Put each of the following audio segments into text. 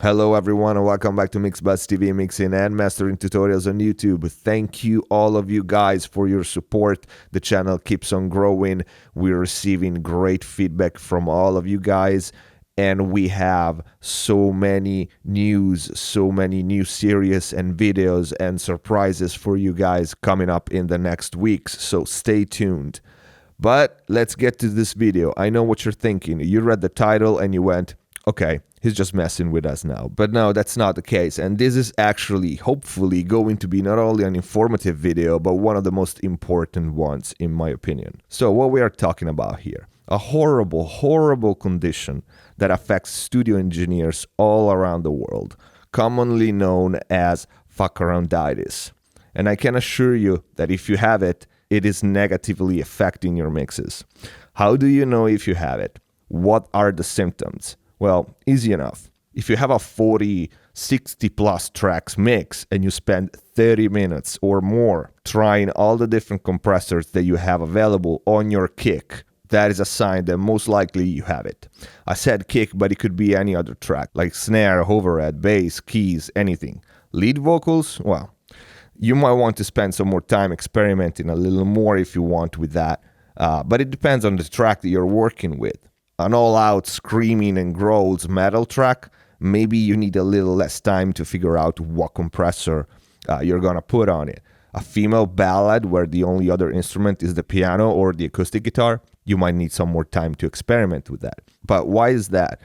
Hello everyone and welcome back to MixBuzz TV mixing and mastering tutorials on YouTube. Thank you all of you guys for your support. The channel keeps on growing. We're receiving great feedback from all of you guys and we have so many news, so many new series and videos and surprises for you guys coming up in the next weeks. So stay tuned. But let's get to this video. I know what you're thinking. You read the title and you went, okay, he's just messing with us now. But no, that's not the case. And this is actually, hopefully, going to be not only an informative video, but one of the most important ones, in my opinion. So what we are talking about here, a horrible, horrible condition that affects studio engineers all around the world, commonly known as Fuckarounditis. And I can assure you that if you have it, it is negatively affecting your mixes. How do you know if you have it? What are the symptoms? Well, easy enough. If you have a 40, 60 plus tracks mix and you spend 30 minutes or more trying all the different compressors that you have available on your kick, that is a sign that most likely you have it. I said kick, but it could be any other track, like snare, overhead, bass, keys, anything. Lead vocals, well, you might want to spend some more time experimenting a little more if you want with that, but it depends on the track that you're working with. An all-out screaming and growls metal track, maybe you need a little less time to figure out what compressor you're gonna put on it. A female ballad where the only other instrument is the piano or the acoustic guitar, you might need some more time to experiment with that. But why is that?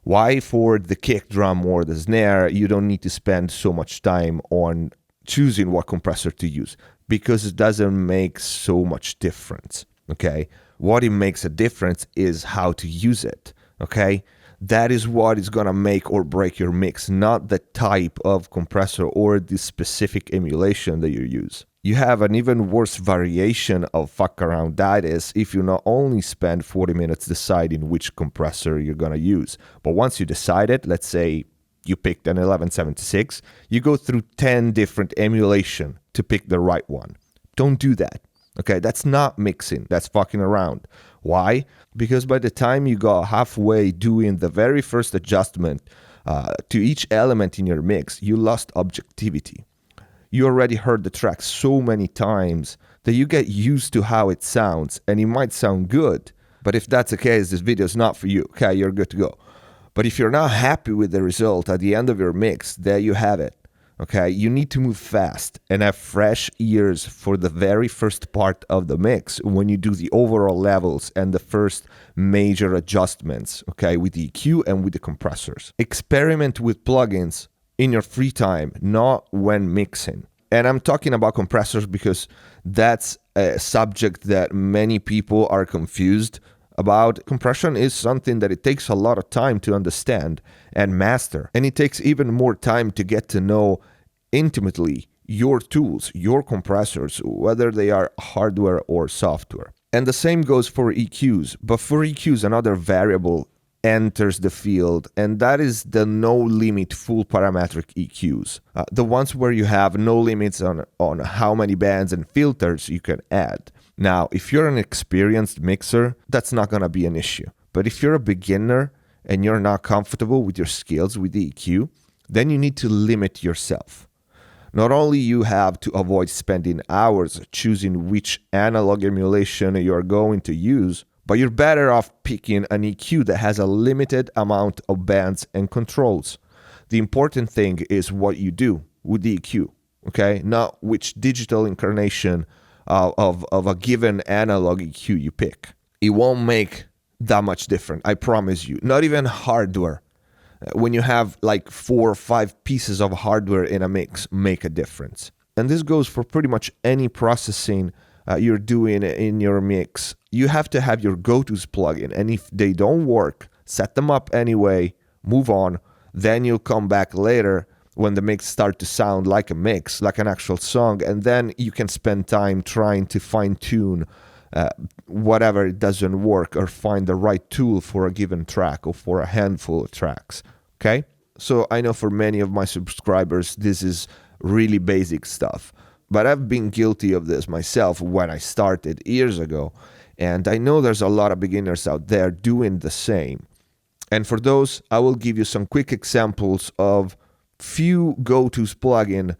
Why for the kick drum or the snare you don't need to spend so much time on choosing what compressor to use? Because it doesn't make so much difference, okay? What it makes a difference is how to use it, okay? That is what is gonna make or break your mix, not the type of compressor or the specific emulation that you use. You have an even worse variation of Fuckarounditis if you not only spend 40 minutes deciding which compressor you're gonna use, but once you decide it, let's say you picked an 1176, you go through 10 different emulation to pick the right one. Don't do that. Okay, that's not mixing, that's fucking around. Why? Because by the time you go halfway doing the very first adjustment to each element in your mix, you lost objectivity. You already heard the track so many times that you get used to how it sounds, and it might sound good, but if that's the case, this video is not for you, okay, you're good to go. But if you're not happy with the result at the end of your mix, there you have it. Okay, you need to move fast and have fresh ears for the very first part of the mix when you do the overall levels and the first major adjustments, okay, with the EQ and with the compressors. Experiment with plugins in your free time, not when mixing. And I'm talking about compressors because that's a subject that many people are confused about. Compression is something that it takes a lot of time to understand and master, and it takes even more time to get to know intimately your tools, your compressors, whether they are hardware or software. And the same goes for EQs, but for EQs another variable enters the field, and that is the no limit full parametric EQs, the ones where you have no limits on how many bands and filters you can add. Now, if you're an experienced mixer, that's not gonna be an issue. But if you're a beginner and you're not comfortable with your skills with the EQ, then you need to limit yourself. Not only you have to avoid spending hours choosing which analog emulation you're going to use, but you're better off picking an EQ that has a limited amount of bands and controls. The important thing is what you do with the EQ, okay? Not which digital incarnation of a given analog EQ you pick. It won't make that much difference, I promise you. Not even hardware. When you have like 4 or 5 pieces of hardware in a mix, make a difference. And this goes for pretty much any processing you're doing in your mix. You have to have your go-tos plugin, and if they don't work, set them up anyway, move on, then you'll come back later when the mix starts to sound like a mix, like an actual song, and then you can spend time trying to fine-tune whatever it doesn't work or find the right tool for a given track or for a handful of tracks, okay? So I know for many of my subscribers, this is really basic stuff, but I've been guilty of this myself when I started years ago, and I know there's a lot of beginners out there doing the same. And for those, I will give you some quick examples of few go-tos plugin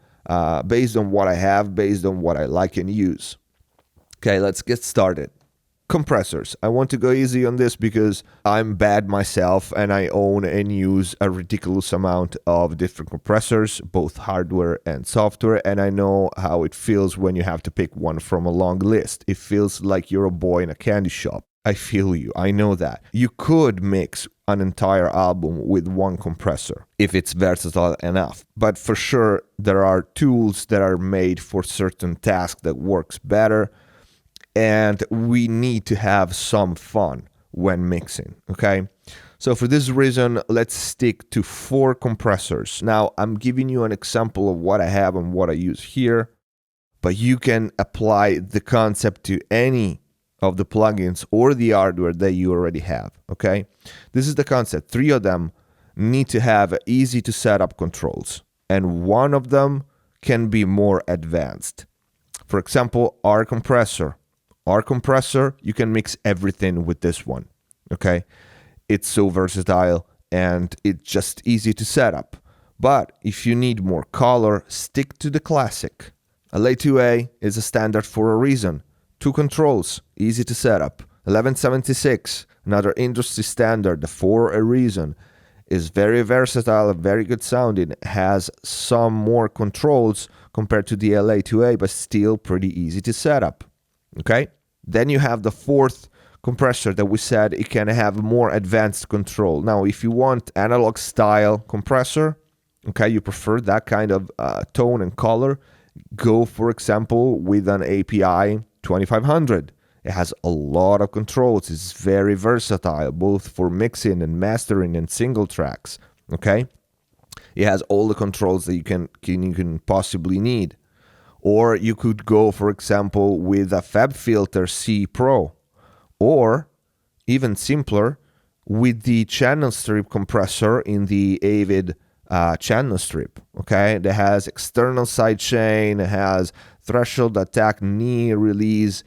based on what I have, based on what I like and use. Okay, let's get started. Compressors. I want to go easy on this because I'm bad myself and I own and use a ridiculous amount of different compressors, both hardware and software, and I know how it feels when you have to pick one from a long list. It feels like you're a boy in a candy shop. I feel you. I know that. You could mix an entire album with one compressor if it's versatile enough. But for sure, there are tools that are made for certain tasks that works better. And we need to have some fun when mixing, okay? So for this reason, let's stick to 4 compressors. Now, I'm giving you an example of what I have and what I use here, but you can apply the concept to any of the plugins or the hardware that you already have, okay? This is the concept. 3 of them need to have easy to set up controls, and one of them can be more advanced. For example, our compressor. Our compressor, you can mix everything with this one, okay? It's so versatile and it's just easy to set up. But if you need more color, stick to the classic. LA2A is a standard for a reason. 2 controls, easy to set up. 1176, another industry standard for a reason, is very versatile, very good sounding, has some more controls compared to the LA2A, but still pretty easy to set up. Okay, then you have the 4th compressor that we said it can have more advanced control. Now, if you want analog style compressor, okay, you prefer that kind of tone and color, go, for example, with an API 2500. It has a lot of controls. It's very versatile, both for mixing and mastering and single tracks, okay? It has all the controls that you can possibly need. Or you could go, for example, with a FabFilter C Pro, or even simpler, with the channel strip compressor in the Avid channel strip, okay? That has external sidechain, has threshold attack, knee release,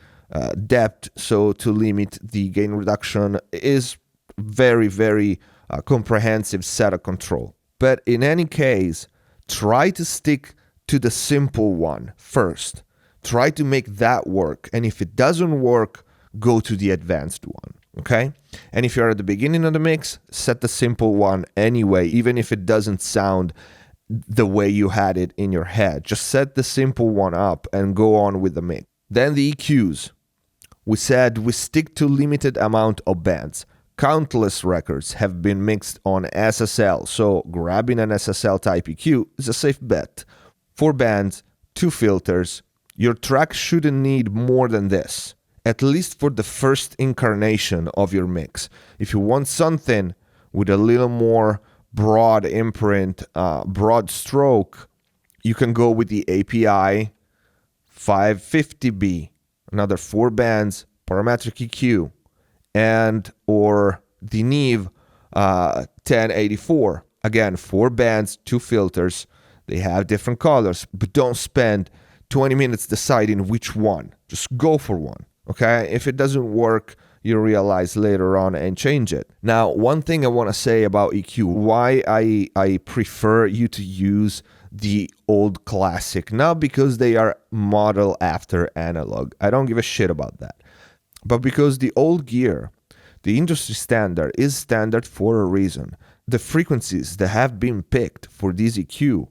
depth, so to limit the gain reduction, is very, very comprehensive set of control. But in any case, try to stick to the simple one first. Try to make that work. And if it doesn't work, go to the advanced one, okay? And if you're at the beginning of the mix, set the simple one anyway, even if it doesn't sound the way you had it in your head. Just set the simple one up and go on with the mix. Then the EQs. We said we stick to limited amount of bands. Countless records have been mixed on SSL, so grabbing an SSL type EQ is a safe bet. 4 bands, 2 filters. Your track shouldn't need more than this, at least for the first incarnation of your mix. If you want something with a little more broad imprint, broad stroke, you can go with the API 550B, another 4 bands, Parametric EQ, and or the Neve 1084. Again, 4 bands, 2 filters. They have different colors, but don't spend 20 minutes deciding which one. Just go for one, okay? If it doesn't work, you realize later on and change it. Now, one thing I want to say about EQ, why I prefer you to use the old classic, not because they are modeled after analog. I don't give a shit about that. But because the old gear, the industry standard, is standard for a reason. The frequencies that have been picked for this EQ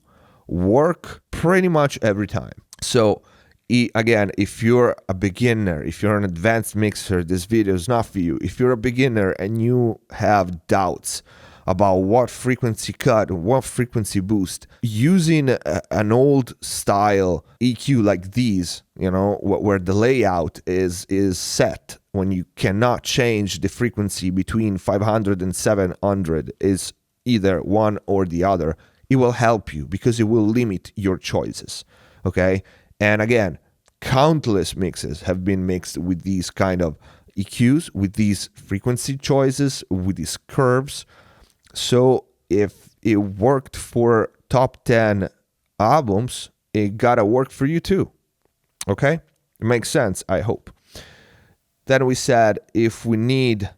work pretty much every time. So again, if you're a beginner, if you're an advanced mixer, this video is not for you. If you're a beginner and you have doubts about what frequency cut, what frequency boost, using an old style EQ like these, you know, where the layout is set, when you cannot change the frequency between 500 and 700, is either one or the other, it will help you because it will limit your choices, okay? And again, countless mixes have been mixed with these kind of EQs, with these frequency choices, with these curves. So if it worked for top 10 albums, it gotta work for you too, okay? It makes sense, I hope. Then we said if we need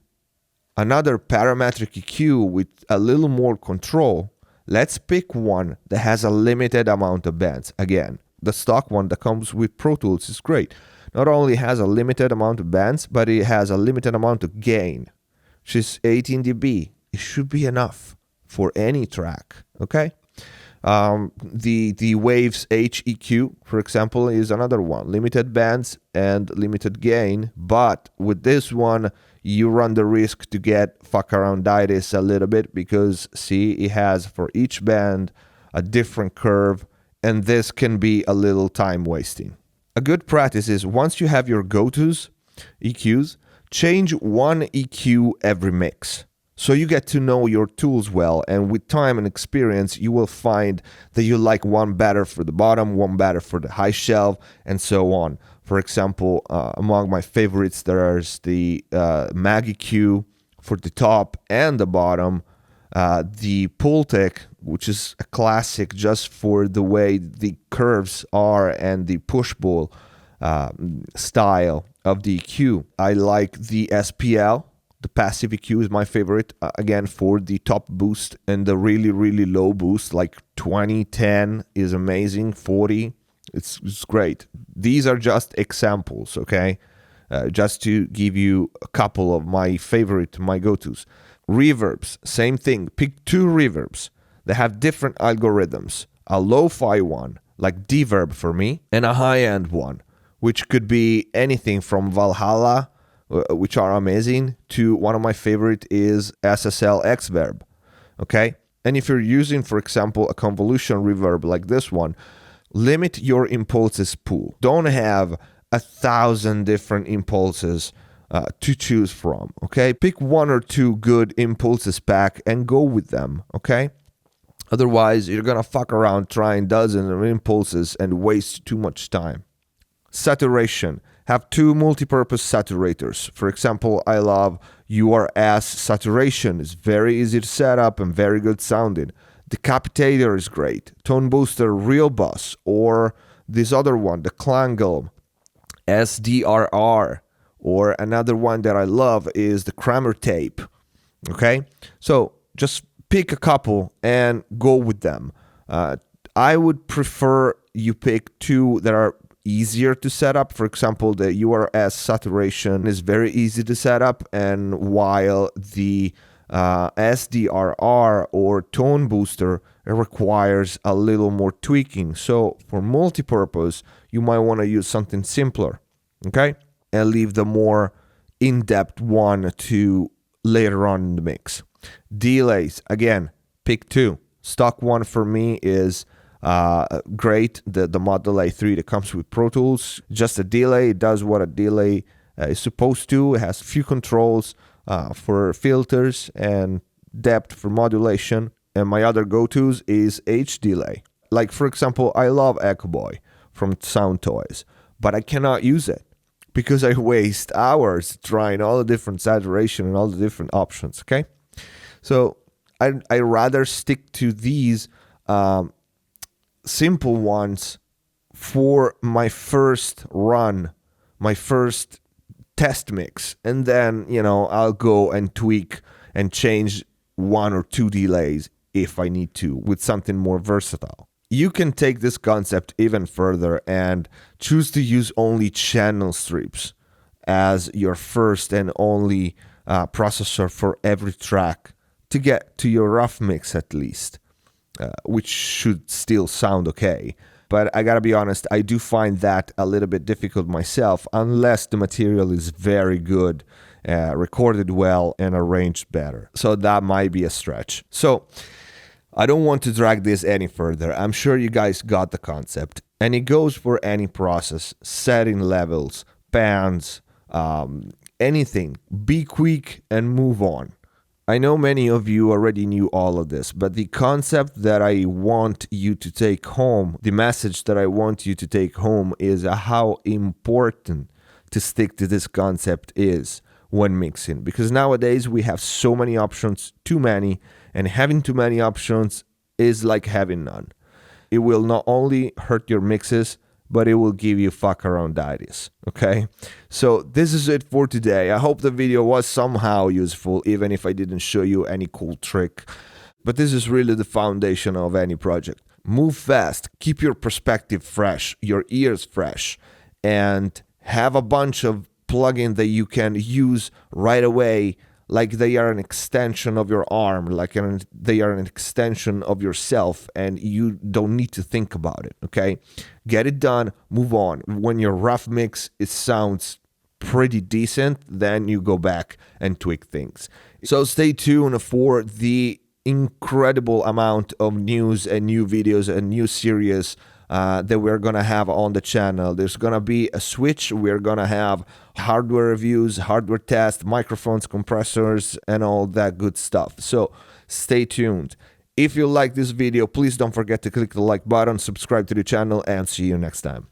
another parametric EQ with a little more control, let's pick one that has a limited amount of bands. Again, the stock one that comes with Pro Tools is great. Not only has a limited amount of bands, but it has a limited amount of gain, which is 18 dB. It should be enough for any track, okay? The Waves HEQ, for example, is another one. Limited bands and limited gain, but with this one, you run the risk to get Fuckarounditis a little bit because, see, it has for each band a different curve, and this can be a little time wasting. A good practice is once you have your go-tos, EQs, change one EQ every mix. So you get to know your tools well, and with time and experience, you will find that you like one better for the bottom, one better for the high shelf, and so on. For example, among my favorites, there's the Mag EQ for the top and the bottom, the Pultec, which is a classic just for the way the curves are and the push-pull style of the EQ. I like the SPL. The passive EQ is my favorite, again, for the top boost and the really, really low boost, like 20, 10 is amazing, 40, it's great. These are just examples, okay? Just to give you a couple of my favorite, my go-tos. Reverbs, same thing. Pick two reverbs that have different algorithms. A lo-fi one, like Deverb for me, and a high-end one, which could be anything from Valhalla, which are amazing, to one of my favorite is SSL Xverb, okay? And if you're using, for example, a convolution reverb like this one, limit your impulses pool. Don't have 1,000 different impulses to choose from, okay? Pick one or two good impulses pack and go with them, okay? Otherwise, you're gonna fuck around trying dozens of impulses and waste too much time. Saturation. Have two multi-purpose saturators. For example, I love URS saturation. It's very easy to set up and very good sounding. Decapitator is great. Tone booster Real Bus, or this other one, the Klangle SDRR, or another one that I love is the Kramer tape. Okay, so just pick a couple and go with them. I would prefer you pick two that are easier to set up. For example, the URS saturation is very easy to set up, and while the SDRR or tone booster requires a little more tweaking. So for multi-purpose, you might want to use something simpler, okay? And leave the more in-depth one to later on in the mix. Delays, again, pick two. Stock one for me is great, the Mod Delay 3 that comes with Pro Tools. Just a delay, it does what a delay is supposed to. It has few controls for filters and depth for modulation. And my other go-tos is H delay. Like, for example, I love Echo Boy from Sound Toys, but I cannot use it because I waste hours trying all the different saturation and all the different options, okay? So I rather stick to these simple ones for my first run, my first test mix, and then, you know, I'll go and tweak and change one or two delays if I need to with something more versatile. You can take this concept even further and choose to use only channel strips as your first and only processor for every track to get to your rough mix at least, which should still sound okay. But I gotta be honest, I do find that a little bit difficult myself unless the material is very good, recorded well, and arranged better. So that might be a stretch. So I don't want to drag this any further. I'm sure you guys got the concept. And it goes for any process, setting levels, bands, anything. Be quick and move on. I know many of you already knew all of this, but the concept that I want you to take home, the message that I want you to take home is how important to stick to this concept is when mixing. Because nowadays we have so many options, too many, and having too many options is like having none. It will not only hurt your mixes, but it will give you fuckarounditis, okay? So this is it for today. I hope the video was somehow useful, even if I didn't show you any cool trick. But this is really the foundation of any project. Move fast, keep your perspective fresh, your ears fresh, and have a bunch of plugins that you can use right away, like they are an extension of your arm, like they are an extension of yourself, and you don't need to think about it, okay? Get it done, move on. When your rough mix, it sounds pretty decent, then you go back and tweak things. So stay tuned for the incredible amount of news and new videos and new series that we're gonna have on the channel. There's gonna be a switch. We're gonna have hardware reviews, hardware tests, microphones, compressors, and all that good stuff. So stay tuned. If you like this video, please don't forget to click the like button, subscribe to the channel, and see you next time.